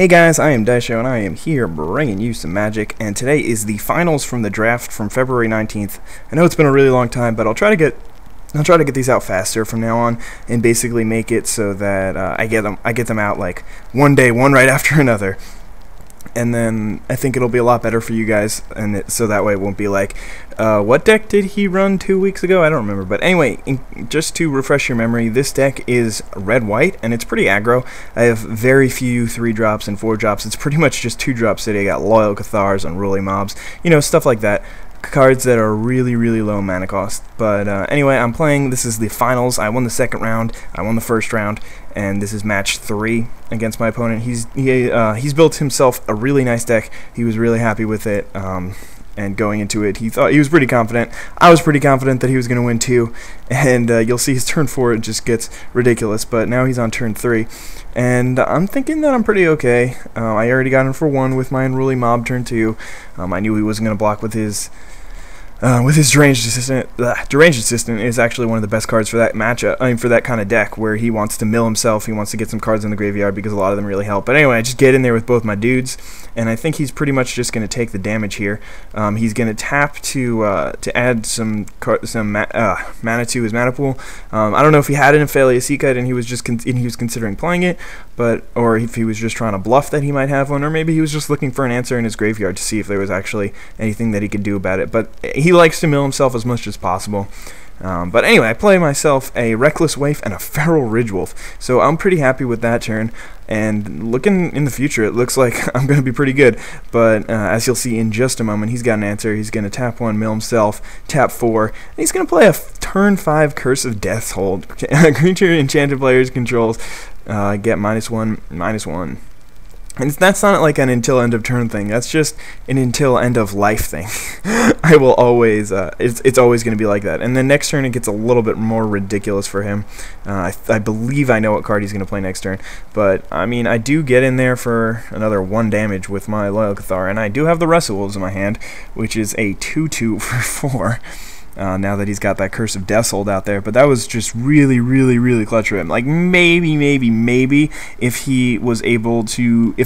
Hey guys, I am Daisho and I am here bringing you some magic, and today is the finals from the draft from February 19th. I know it's been a really long time, but I'll try to get these out faster from now on and basically make it so that I get them out like one day, one right after another. And then I think it'll be a lot better for you guys, and so that way it won't be like, what deck did he run 2 weeks ago? I don't remember. But anyway, just to refresh your memory, this deck is red-white, and it's pretty aggro. I have very few 3-drops and 4-drops. It's pretty much just 2-drop city. I got Loyal Cathars, Unruly Mobs, you know, stuff like that. Cards that are really, really low mana cost. But anyway, I'm playing. This is the finals. I won the second round. I won the first round, and this is match 3 against my opponent. He's built himself a really nice deck. He was really happy with it. And going into it, he was pretty confident. I was pretty confident that he was going to win too. And you'll see his turn 4, it just gets ridiculous. But now he's on turn 3. And I'm thinking that I'm pretty okay. I already got him for 1 with my Unruly Mob turn 2. I knew he wasn't going to block with his Deranged Assistant. Deranged Assistant is actually one of the best cards for that matchup. I mean, for that kind of deck where he wants to mill himself. He wants to get some cards in the graveyard because a lot of them really help. But anyway, I just get in there with both my dudes, and I think he's pretty much just going to take the damage here. He's going to tap to add some mana to his mana pool. I don't know if he had an Ophelia Seekite and he was considering playing it, or if he was just trying to bluff that he might have one, or maybe he was just looking for an answer in his graveyard to see if there was actually anything that he could do about it. But he likes to mill himself as much as possible. But anyway, I play myself a Reckless Waif and a Feral Ridgewolf, so I'm pretty happy with that turn. And looking in the future, it looks like I'm going to be pretty good. But as you'll see in just a moment, he's got an answer. He's going to tap 1, mill himself, tap 4, and he's going to play a turn 5 Curse of Death's Hold. Creature enchanted players controls get -1/-1. And that's not like an until end of turn thing. That's just an until end of life thing. I will always, it's always going to be like that. And then next turn it gets a little bit more ridiculous for him. I believe I know what card he's going to play next turn. But, I mean, I do get in there for another 1 damage with my Loyal Cathar. And I do have the Russet Wolves in my hand, which is a 2/2 for 4. Now that he's got that Curse of Death's Hold out there. But that was just really, really, really clutch for him. Like, maybe if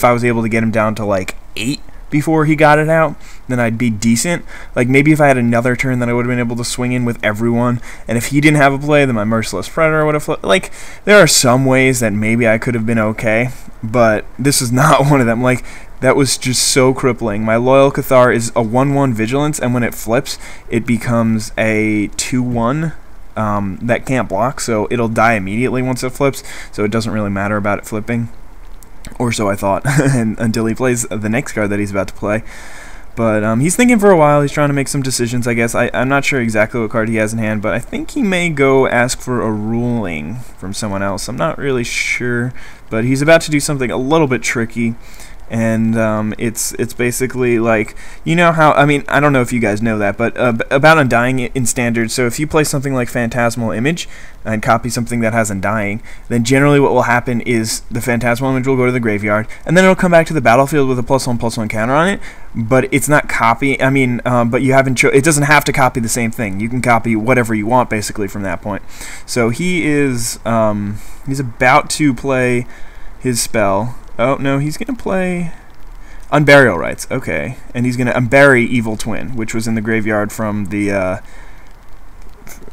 I was able to get him down to like 8 before he got it out, then I'd be decent. Like, maybe if I had another turn, then I would have been able to swing in with everyone. And if he didn't have a play, then my Merciless Predator would have... Like, there are some ways that maybe I could have been okay, but this is not one of them. Like, that was just so crippling. My Loyal Cathar is a 1/1 Vigilance, and when it flips, it becomes a 2/1 that can't block, so it'll die immediately once it flips, so it doesn't really matter about it flipping. Or so I thought, until he plays the next card that he's about to play. But he's thinking for a while. He's trying to make some decisions, I guess. I'm not sure exactly what card he has in hand, but I think he may go ask for a ruling from someone else. I'm not really sure, but he's about to do something a little bit tricky. And it's basically like, you know how, I mean, I don't know if you guys know that, but about Undying in Standard, so if you play something like Phantasmal Image and copy something that has Undying, then generally what will happen is the Phantasmal Image will go to the graveyard, and then it'll come back to the battlefield with a +1/+1 counter on it, but it's not but you haven't, it doesn't have to copy the same thing. You can copy whatever you want, basically, from that point. So he is, he's about to play his spell. Oh, no, he's going to play Unburial Rites, okay. And he's going to unbury Evil Twin, which was in the graveyard from the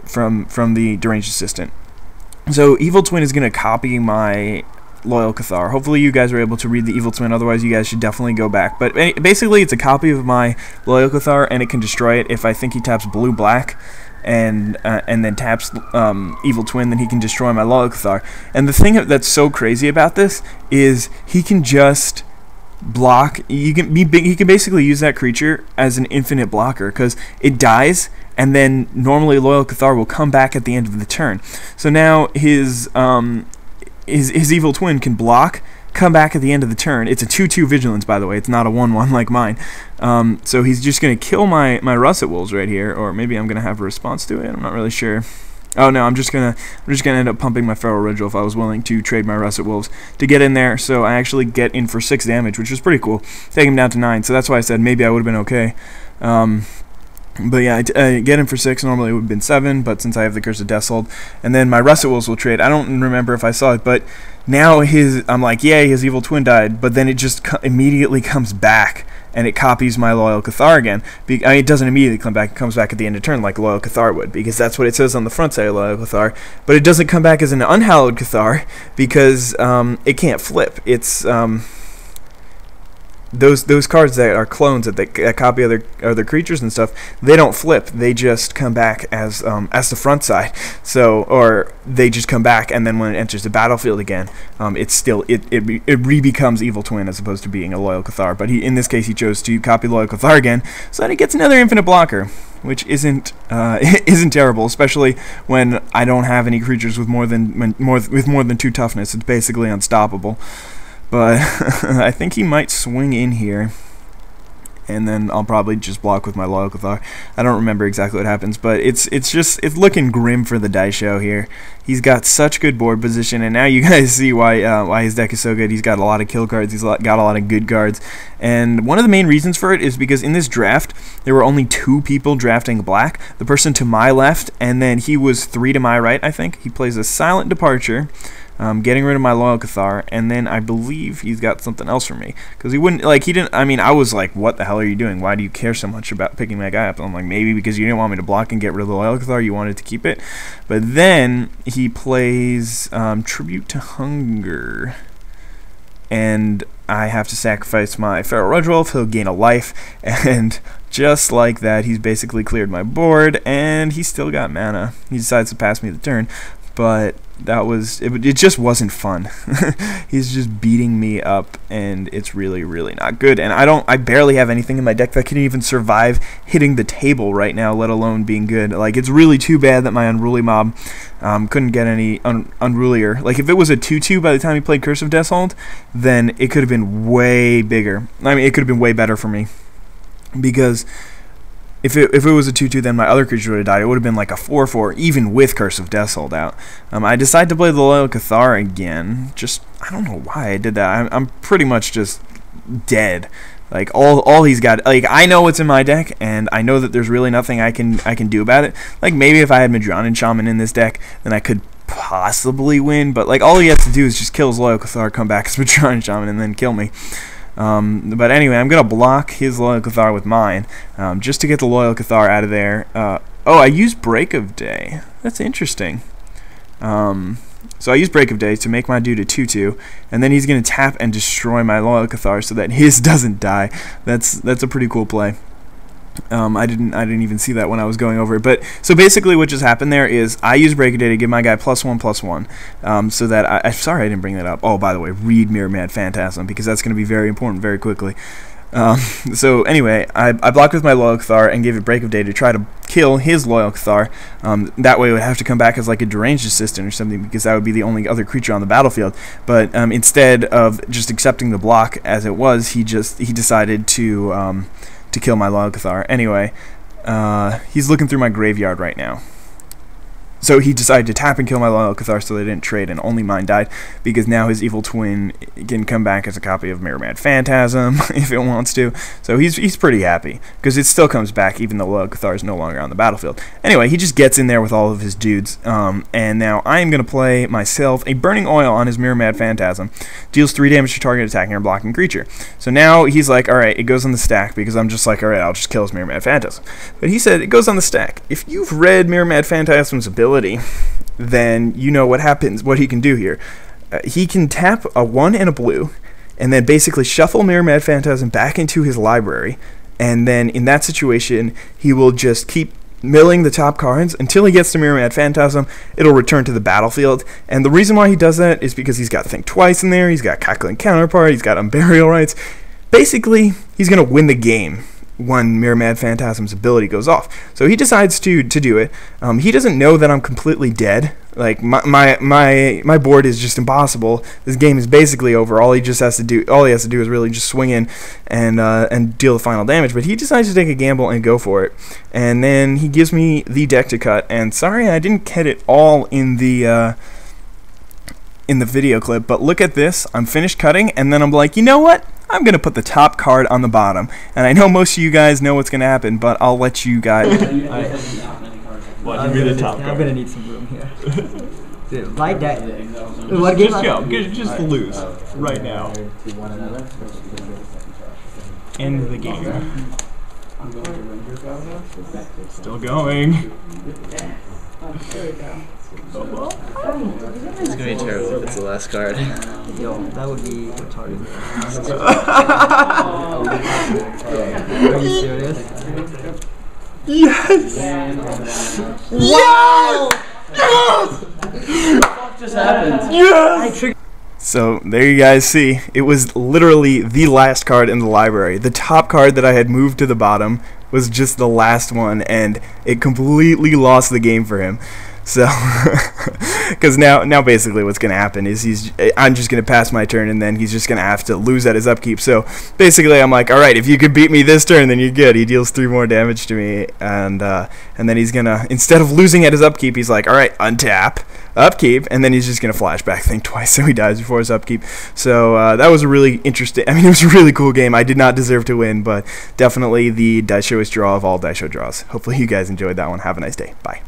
from the Deranged Assistant. So Evil Twin is going to copy my Loyal Cathar. Hopefully you guys were able to read the Evil Twin, otherwise you guys should definitely go back. But basically it's a copy of my Loyal Cathar, and it can destroy it if I think he taps blue-black. And then taps Evil Twin, then he can destroy my Loyal Cathar. And the thing that's so crazy about this is he can just block. He can basically use that creature as an infinite blocker, because it dies, and then normally Loyal Cathar will come back at the end of the turn. So now his Evil Twin can block, come back at the end of the turn. It's a 2/2 Vigilance, by the way. It's not a 1/1 like mine. So he's just going to kill my Russet Wolves right here, or maybe I'm going to have a response to it. I'm not really sure. Oh no, I'm just gonna end up pumping my Feral Ridgewolf if I was willing to trade my Russet Wolves to get in there. So I actually get in for 6 damage, which was pretty cool. Take him down to 9. So that's why I said maybe I would have been okay. But yeah, I get him for 6. Normally it would have been 7, but since I have the Curse of Deathhold, and then my Russet Wolves will trade. I don't remember if I saw it, but now I'm like, yay, his evil twin died. But then it just immediately comes back, and it copies my Loyal Cathar again. It doesn't immediately come back; it comes back at the end of turn like Loyal Cathar would, because that's what it says on the front side of Loyal Cathar. But it doesn't come back as an Unhallowed Cathar because it can't flip. It's those cards that are clones that copy other creatures and stuff, they don't flip. They just come back as the front side. So, or they just come back, and then when it enters the battlefield again, it re-becomes Evil Twin as opposed to being a Loyal Cathar. But in this case, he chose to copy Loyal Cathar again, so that he gets another infinite blocker, which isn't terrible, especially when I don't have any creatures with more than 2 toughness. It's basically unstoppable. But I think he might swing in here, and then I'll probably just block with my Loyal Cathar. I don't remember exactly what happens, but it's looking grim for the Daisho here. He's got such good board position, and now you guys see why his deck is so good. He's got a lot of kill cards. He's got a lot of good cards, and one of the main reasons for it is because in this draft there were only 2 people drafting black. The person to my left, and then he was 3 to my right. I think he plays a Silent Departure. Getting rid of my Loyal Cathar, and then I believe he's got something else for me, because I was like, what the hell are you doing? Why do you care so much about picking that guy up? And I'm like, maybe because you didn't want me to block and get rid of the Loyal Cathar, you wanted to keep it. But then he plays Tribute to Hunger, and I have to sacrifice my Feral Rudgewolf. He'll gain a life, and just like that, he's basically cleared my board, and he's still got mana. He decides to pass me the turn, but it just wasn't fun. He's just beating me up, and it's really, really not good. And I barely have anything in my deck that can even survive hitting the table right now, let alone being good. Like, it's really too bad that my Unruly Mob couldn't get any unrulier. Like, if it was a 2/2 by the time he played Curse of Deathhold, then it could have been way bigger. I mean, it could have been way better for me, because if it was a 2/2, then my other creature would have died. It would have been like a 4/4, even with Curse of Deathhold out. I decided to play the Loyal Cathar again. I don't know why I did that. I'm pretty much just dead. Like, all he's got, like, I know what's in my deck, and I know that there's really nothing I can do about it. Like, maybe if I had Madronin Shaman in this deck, then I could possibly win. But like, all he has to do is just kill his Loyal Cathar, come back as Madronin Shaman, and then kill me. But anyway, I'm going to block his Loyal Cathar with mine, just to get the Loyal Cathar out of there. Oh, I used Break of Day. That's interesting. So I used Break of Day to make my dude a 2/2, and then he's going to tap and destroy my Loyal Cathar so that his doesn't die. That's a pretty cool play. I didn't even see that when I was going over it. But so basically, what just happened there is I used Break of Day to give my guy +1/+1, so that I'm sorry I didn't bring that up. Oh, by the way, read Mirror Mad Phantasm, because that's going to be very important very quickly. So anyway, I blocked with my Loyal Cathar and gave it Break of Day to try to kill his Loyal Cathar. That way it would have to come back as like a Deranged Assistant or something, because that would be the only other creature on the battlefield. But instead of just accepting the block as it was, he decided to kill my Loyal Cathar. Anyway, he's looking through my graveyard right now. So he decided to tap and kill my Loyal Cathar so they didn't trade, and only mine died, because now his evil twin can come back as a copy of Mirror Mad Phantasm if it wants to. So he's pretty happy, because it still comes back even though Loyal Cathar is no longer on the battlefield. Anyway, he just gets in there with all of his dudes, and now I am going to play myself a Burning Oil on his Mirror Mad Phantasm. Deals 3 damage to target attacking or blocking creature. So now he's like, alright, it goes on the stack, because I'm just like, alright, I'll just kill his Mirror Mad Phantasm. But he said, it goes on the stack. If you've read Mirror Mad Phantasm's ability, then you know what happens, what he can do here. He can tap a 1 and a blue, and then basically shuffle Mirror Mad Phantasm back into his library, and then in that situation, he will just keep milling the top cards until he gets to Mirror Mad Phantasm. It'll return to the battlefield, and the reason why he does that is because he's got Think Twice in there, he's got Cackling Counterpart, he's got Unburial Rites. Basically, he's going to win the game when Mirror Mad Phantasm's ability goes off. So he decides to do it. He doesn't know that I'm completely dead. Like, my board is just impossible. This game is basically over. All he has to do is really just swing in and deal the final damage. But he decides to take a gamble and go for it. And then he gives me the deck to cut. And sorry, I didn't get it all in the video clip, but look at this. I'm finished cutting, and then I'm like, you know what? I'm going to put the top card on the bottom. And I know most of you guys know what's going to happen, but I'll let you guys... What, give me the top card. I'm going to need some room here. Dude, my deck... What game? Just go. Just lose. Right now. End the game. Still going. It's gonna be terrible if it's the last card. Yo, that would be retarded. Are you serious? Yes! Wow! Yes! What just happened? Yes! So there you guys see, it was literally the last card in the library. The top card that I had moved to the bottom was just the last one, and it completely lost the game for him. So, because now basically what's going to happen is I'm just going to pass my turn, and then he's just going to have to lose at his upkeep. So basically I'm like, all right, if you could beat me this turn, then you're good. He deals 3 more damage to me, and then he's going to, instead of losing at his upkeep, he's like, all right, untap, upkeep, and then he's just going to flashback think twice, so he dies before his upkeep. So that was a really interesting, I mean, it was a really cool game. I did not deserve to win, but definitely the Daishoest draw of all Daisho draws. Hopefully you guys enjoyed that one. Have a nice day. Bye.